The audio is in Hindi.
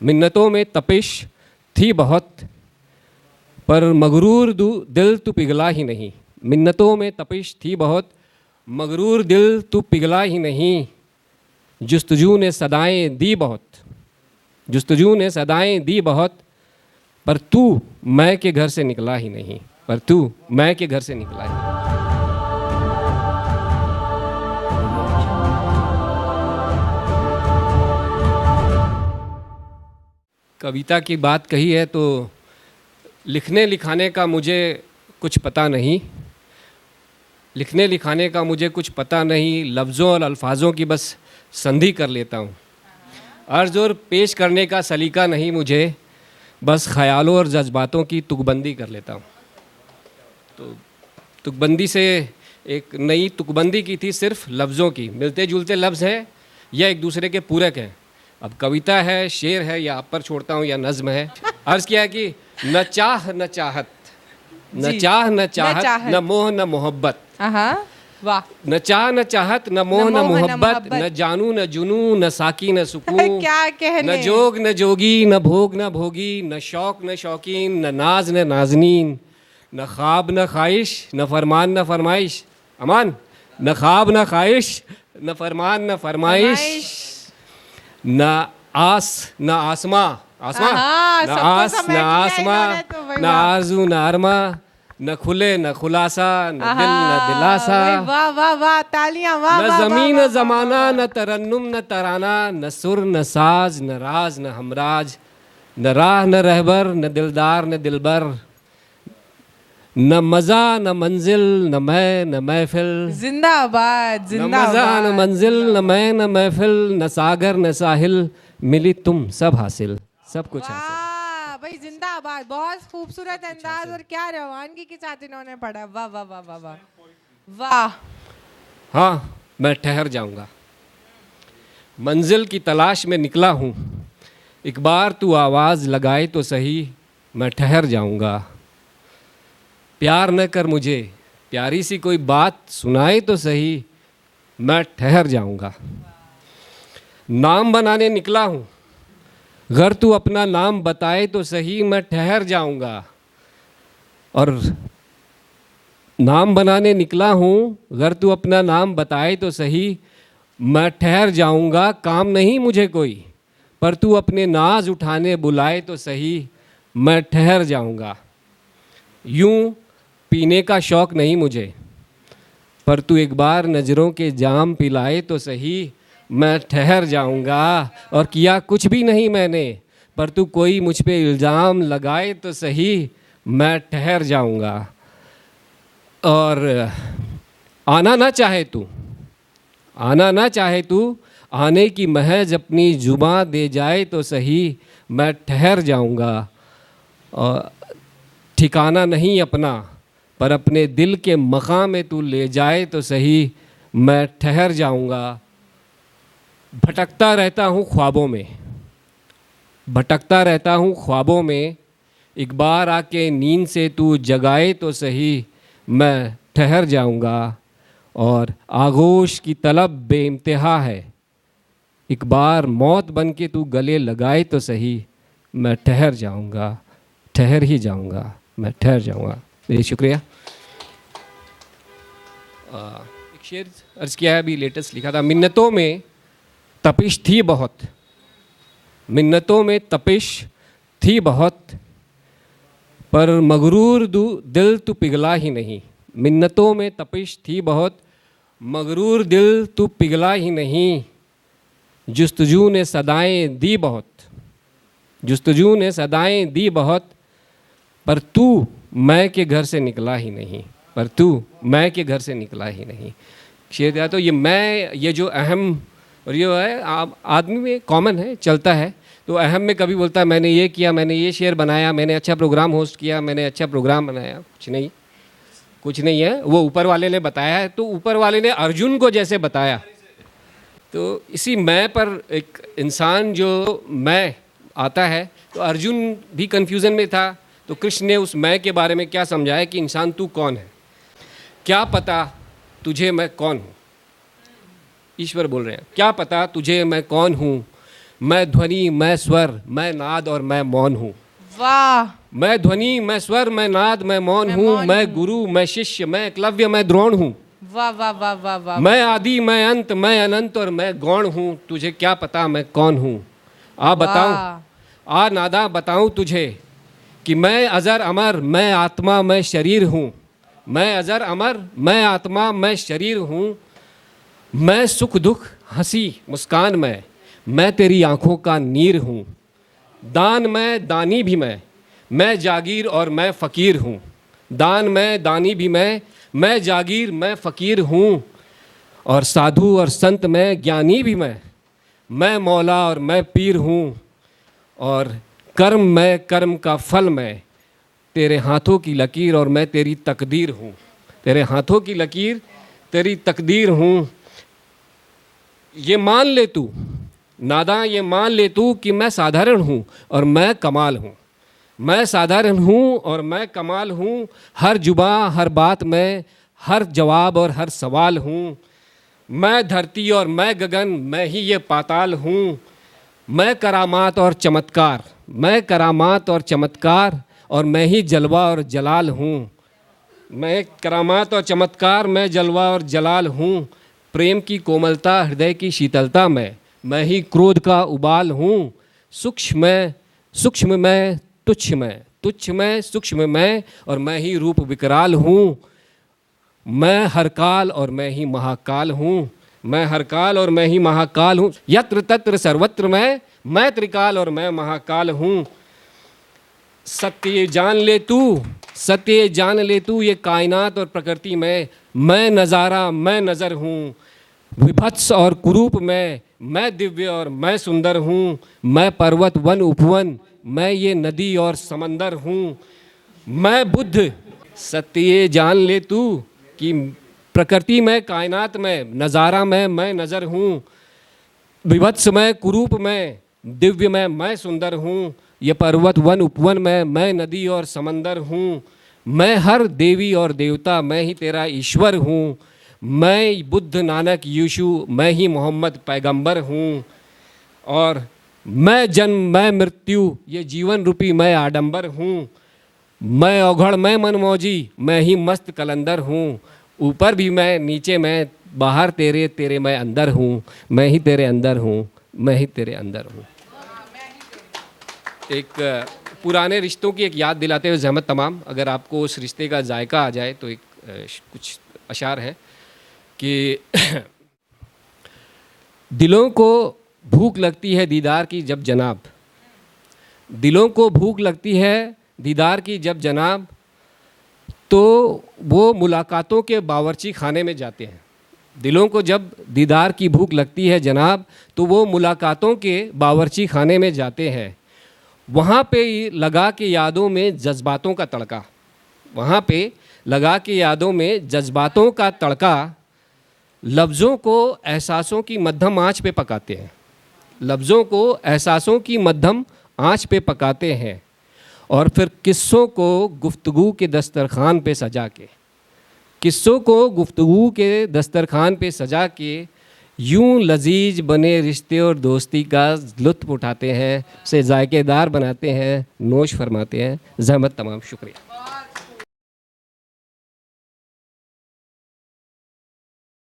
मिन्नतों में तपिश थी बहुत, पर मगरूर दिल तू पिघला ही नहीं। मिन्नतों में तपिश थी बहुत, मगरूर दिल तू पिघला ही नहीं। जुस्तजू ने सदाएं दी बहुत, जुस्तजू ने सदाएं दी बहुत, पर तू मैं के घर से निकला ही नहीं। पर तू मैं के घर से निकला ही नहीं। कविता की बात कही है तो लिखने लिखाने का मुझे कुछ पता नहीं, लिखने लिखाने का मुझे कुछ पता नहीं। लफ्ज़ों और अल्फाजों की बस संधि कर लेता हूँ। अर्ज़ और पेश करने का सलीका नहीं मुझे, बस ख़यालों और जज्बातों की तुकबंदी कर लेता हूँ। तो तुकबंदी से एक नई तुकबंदी की थी, सिर्फ लफ्ज़ों की। मिलते जुलते लफ्ज़ हैं या एक दूसरे के पूरक हैं। अब कविता है, शेर है, या आप पर छोड़ता हूँ, या नज़्म है। अर्ज़ किया है कि न चाह न चाहत, न चाह न चाहत, न मोह न मोहब्बत। वाह। न चाह न चाहत, न मोह न मोहब्बत, न जानू न जुनू, न साकी न सुकून। क्या कहने। न जोग न जोगी, न भोग न भोगी, न शौक न शौकीन, न नाज न नाजनीन, न ख्वाब न ख्वाहिश, न फरमान न फरमाइश। अमान। न ख्वाब न ख्वाहिश, न फरमान न फरमाइश, न आस न आसमा, आसमा न आस न आसमा, न आरजू न अरमा, न खुले न खुलासा, न दिल न दिलासा। वाह वाह वाह, तालियां। वाह न ज़मीन न ज़माना, न तरन्नुम न तराना, न सुर न साज, न राज न हमराज, न राह न रहबर, न दिलदार न दिलबर, न मज़ा न मंजिल, न मैं न महफिल। जिंदाबाद न जिंदाबाद। मज़ा न मंजिल, न मैं न महफिल, न सागर न साहिल, मिली तुम सब हासिल, सब कुछ हासिल। वाह भाई, जिंदाबाद। बहुत खूबसूरत अंदाज और क्या रवानगी के साथ इन्होंने पढ़ा। वाह वाह वाह वाह वाह वाह। हाँ, मैं ठहर जाऊंगा। मंजिल की तलाश में निकला हूँ, एक बार तू आवाज़ लगाए तो सही, मैं ठहर जाऊंगा। प्यार न कर मुझे, प्यारी सी कोई बात सुनाए तो सही, मैं ठहर जाऊंगा। नाम बनाने निकला हूँ, अगर तू अपना नाम बताए तो सही, मैं ठहर जाऊंगा। और नाम बनाने निकला हूँ, अगर तू अपना नाम बताए तो सही, मैं ठहर जाऊंगा। काम नहीं मुझे कोई, पर तू अपने नाज उठाने बुलाए तो सही, मैं ठहर जाऊंगा। यूं पीने का शौक़ नहीं मुझे, पर तू एक बार नज़रों के जाम पिलाए तो सही, मैं ठहर जाऊंगा। और किया कुछ भी नहीं मैंने, पर तू कोई मुझ पे इल्ज़ाम लगाए तो सही, मैं ठहर जाऊंगा। और आना ना चाहे तू, आना ना चाहे तू, आने की महज अपनी जुबां दे जाए तो सही, मैं ठहर जाऊंगा। और ठिकाना नहीं अपना, पर अपने दिल के मकाम में तू ले जाए तो सही, मैं ठहर जाऊंगा। भटकता रहता हूँ ख्वाबों में, भटकता रहता हूँ ख्वाबों में, एक बार आके नींद से तू जगाए तो सही, मैं ठहर जाऊंगा। और आगोश की तलब बेइंतहा है, एक बार मौत बन के तू गले लगाए तो सही, मैं ठहर जाऊंगा, ठहर ही जाऊंगा, मैं ठहर जाऊंगा। बहुत शुक्रिया। एक शेर अर्ज़ किया है, अभी लेटेस्ट लिखा था। मिन्नतों में तपिश थी बहुत, मिन्नतों में तपिश थी बहुत, पर मगरूर दिल तू पिघला ही नहीं। मिन्नतों में तपिश थी बहुत, मगरूर दिल तू पिघला ही नहीं। जुस्तजू ने सदाएं दी बहुत, जुस्तजू ने सदाएं दी बहुत, पर तू मैं के घर से निकला ही नहीं। पर तू मैं के घर से निकला ही नहीं। शेर दिया तो ये मैं, ये जो अहम और ये है आदमी में कॉमन है, चलता है। तो अहम में कभी बोलता है मैंने ये किया, मैंने ये शेर बनाया, मैंने अच्छा प्रोग्राम होस्ट किया, मैंने अच्छा प्रोग्राम बनाया। कुछ नहीं, कुछ नहीं है, वो ऊपर वाले ने बताया है। तो ऊपर वाले ने अर्जुन को जैसे बताया, तो इसी मैं पर एक इंसान जो मैं आता है, तो अर्जुन भी कन्फ्यूज़न में था। तो कृष्ण ने उस मैं के बारे में क्या समझाया कि इंसान तू कौन है, क्या पता तुझे मैं कौन हूँ। ईश्वर बोल रहे हैं, क्या पता तुझे मैं कौन हूँ, मैं ध्वनि, मैं स्वर, मैं नाद और मैं मौन हूँ। वाह, मैं ध्वनि, मैं स्वर, मैं नाद, मैं मौन हूँ। मैं गुरु, मैं शिष्य, मैं एकलव्य, मैं द्रोण हूँ। वाह वाह वाह वाह वाह। मैं आदि, मैं अंत, मैं अनंत और मैं गौण हूँ। तुझे क्या पता मैं कौन हूँ? आ बताऊं, आ नादा बताऊं तुझे कि मैं अजर अमर, मैं आत्मा, मैं शरीर हूँ। मैं अजर अमर, मैं आत्मा, मैं शरीर हूँ। मैं सुख दुख हंसी मुस्कान मैं तेरी आंखों का नीर हूँ। दान मैं, दानी भी मैं जागीर और मैं फ़कीर हूँ। दान मैं, दानी भी मैं जागीर, मैं फ़कीर हूँ। और साधु और संत मैं, ज्ञानी भी मैं मौला और मैं पीर हूँ। और कर्म मैं, कर्म का फल मैं, तेरे हाथों की लकीर और मैं तेरी तकदीर हूँ। तेरे हाथों की लकीर, तेरी तकदीर हूँ। ये मान ले तू नादा, ये मान ले तू कि मैं साधारण हूँ और मैं कमाल हूँ। मैं साधारण हूँ और मैं कमाल हूँ। हर जुबां, हर बात में, हर जवाब और हर सवाल हूँ। मैं धरती और मैं गगन, मैं ही ये पाताल हूँ। मैं करामात और चमत्कार, मैं करामात और चमत्कार और मैं ही जलवा और जलाल हूँ। मैं करामात और चमत्कार, मैं जलवा और जलाल हूँ। प्रेम की कोमलता, हृदय की शीतलता मैं ही क्रोध का उबाल हूँ। सूक्ष्म मैं, सूक्ष्म मैं, तुच्छ मैं, तुच्छ मैं, सूक्ष्म मैं और मैं ही रूप विकराल हूँ। मैं हर काल और मैं ही महाकाल हूँ। मैं हर काल और मैं ही महाकाल हूँ। यत्र तत्र सर्वत्र मैं त्रिकाल और मैं महाकाल हूँ। सत्य ये जान ले तू, सत्य ये जान ले तू, ये कायनात और प्रकृति में मैं नज़ारा, मैं नज़र हूँ। विभत्स और कुरूप मैं दिव्य और मैं सुंदर हूँ। मैं पर्वत वन उपवन, मैं ये नदी और समंदर हूँ। मैं बुद्ध, सत्य ये जान ले तू कि प्रकृति में, कायनात में, नज़ारा में मैं नज़र हूँ। विभत्स में, कुरूप में, दिव्य में मैं सुंदर हूँ। ये पर्वत वन उपवन में मैं नदी और समंदर हूँ। मैं हर देवी और देवता, मैं ही तेरा ईश्वर हूँ। मैं बुद्ध, नानक, यीशु, मैं ही मोहम्मद पैगंबर हूँ। और मैं जन्म, मैं मृत्यु, ये जीवन रूपी मैं आडंबर हूँ। मैं औघड़, मैं मनमौजी, मैं ही मस्त कलंदर हूँ। ऊपर भी मैं, नीचे मैं, बाहर तेरे, तेरे मैं अंदर हूँ। मैं ही तेरे अंदर हूँ, मैं ही तेरे अंदर हूँ। एक पुराने रिश्तों की एक याद दिलाते हुए ज़हमत तमाम, अगर आपको उस रिश्ते का जायका आ जाए तो एक कुछ अशार है कि दिलों को भूख लगती है दीदार की जब जनाब, दिलों को भूख लगती है दीदार की जब जनाब, तो वो मुलाकातों के बावर्ची खाने में जाते हैं। दिलों को जब दीदार की भूख लगती है जनाब, तो वो मुलाकातों के बावर्ची खाने में जाते हैं। वहाँ पे लगा के यादों में जज्बातों का तड़का, वहाँ पे लगा के यादों में जज्बातों का तड़का, लफ्ज़ों को एहसासों की मध्यम आंच पे पकाते हैं। लफ्ज़ों को एहसासों की मध्यम आंच पे पकाते हैं और फिर किस्सों को गुफ्तगू के दस्तरखान पे सजा के, किस्सों को गुफ्तगू के दस्तरखान पे सजा के यूं लजीज बने रिश्ते और दोस्ती का लुत्फ़ उठाते हैं, उसे जायकेदार बनाते हैं, नोश फरमाते हैं। ज़हमत तमाम, शुक्रिया।